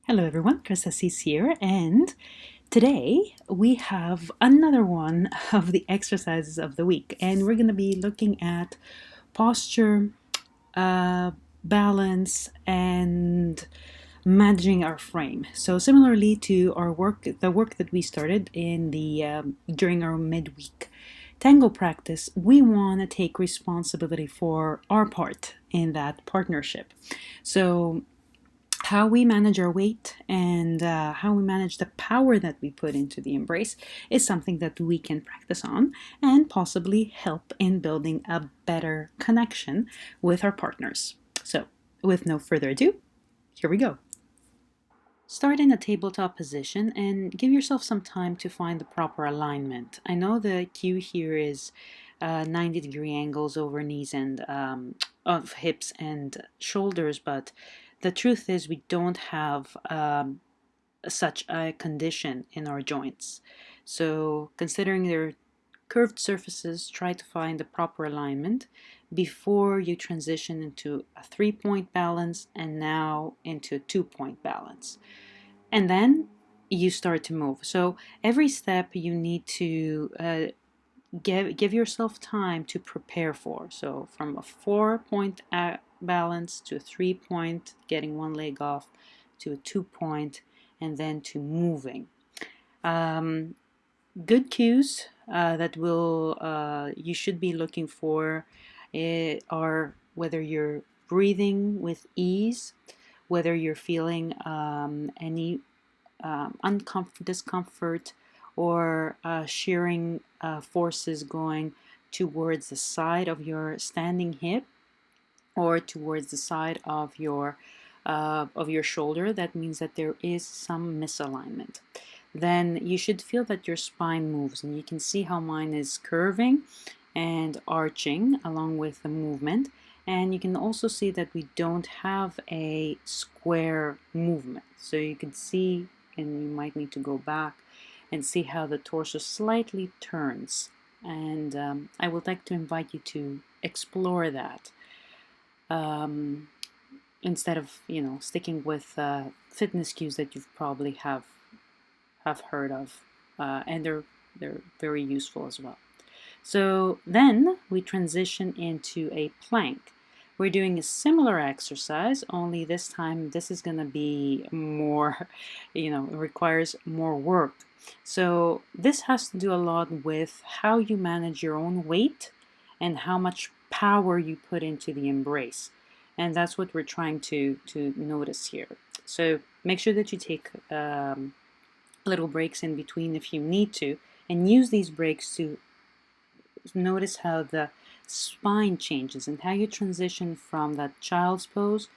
Hello everyone, Chris Assis here, and today we have another one of the exercises of the week, and we're going to be looking at posture, uh, balance, and managing our frame. So similarly to our work, the work that we started in the during our midweek tango practice, we want to take responsibility for our part in that partnership. So how we manage our weight and how we manage the power that we put into the embrace is something that we can practice on and possibly help in building a better connection with our partners. So, with no further ado, here we go. Start in a tabletop position and give yourself some time to find the proper alignment. I know the cue here is 90-degree angles over knees and of hips and shoulders, but the truth is we don't have such a condition in our joints. So considering their curved surfaces, try to find the proper alignment before you transition into a 3-point balance and now into a 2-point balance. And then you start to move. So every step you need to give yourself time to prepare for. So from a 4-point balance to a 3-point, getting one leg off, to a 2-point, and then to moving. Good cues that will you should be looking for are whether you're breathing with ease, whether you're feeling any discomfort or shearing forces going towards the side of your standing hip or towards the side of your shoulder. That means that there is some misalignment. Then you should feel that your spine moves, and you can see how mine is curving and arching along with the movement. And you can also see that we don't have a square movement. So you can see, and you might need to go back and see how the torso slightly turns. And I would like to invite you to explore that instead of sticking with fitness cues that you've probably have heard of, and they're very useful as well. So then we transition into a plank. We're doing a similar exercise, only this time this is going to be more, it requires more work. So this has to do a lot with how you manage your own weight and how much power you put into the embrace. And that's what we're trying to notice here. So make sure that you take little breaks in between if you need to, and use these breaks to notice how the spine changes and how you transition from that child's pose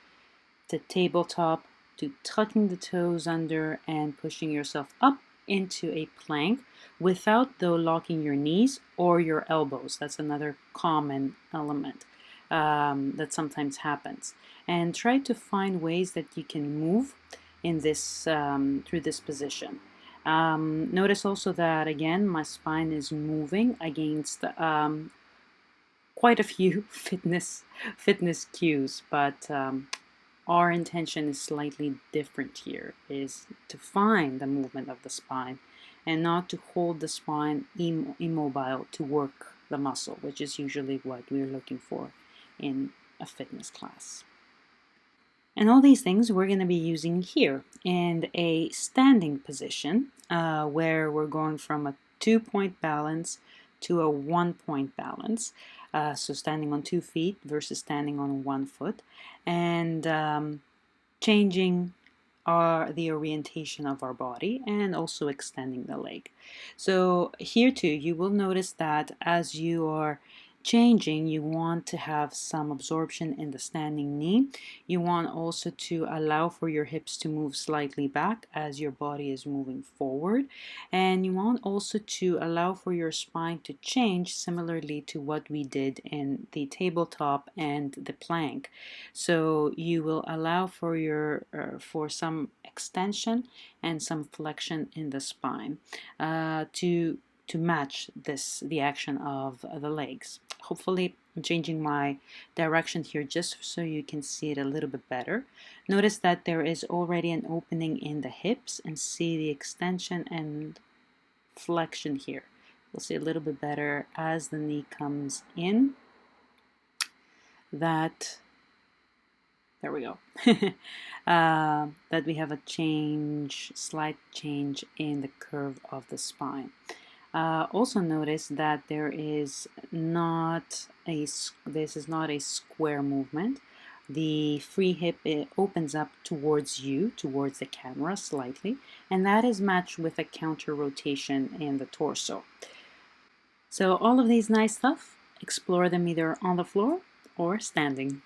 to tabletop to tucking the toes under and pushing yourself up into a plank without though locking your knees or your elbows. That's another common element that sometimes happens. And try to find ways that you can move in this through this position. Notice also that again my spine is moving against quite a few fitness cues, but our intention is slightly different here, is to find the movement of the spine and not to hold the spine immobile to work the muscle, which is usually what we're looking for in a fitness class. And all these things we're going to be using here in a standing position where we're going from a 2-point balance to a 1-point balance. So standing on 2 feet versus standing on 1 foot, and changing the orientation of our body and also extending the leg. So here too, you will notice that as you are changing, you want to have some absorption in the standing knee. You want also to allow for your hips to move slightly back as your body is moving forward, and you want also to allow for your spine to change similarly to what we did in the tabletop and the plank. So you will allow for your for some extension and some flexion in the spine to match the action of the legs. Hopefully I'm changing my direction here just so you can see it a little bit better. Notice that there is already an opening in the hips, and see the extension and flexion here. You'll see a little bit better as the knee comes in. That, there we go. That we have a change, slight change in the curve of the spine. Also notice that this is not a square movement. The free hip, it opens up towards you, towards the camera slightly, and that is matched with a counter rotation in the torso. So all of these nice stuff, explore them either on the floor or standing.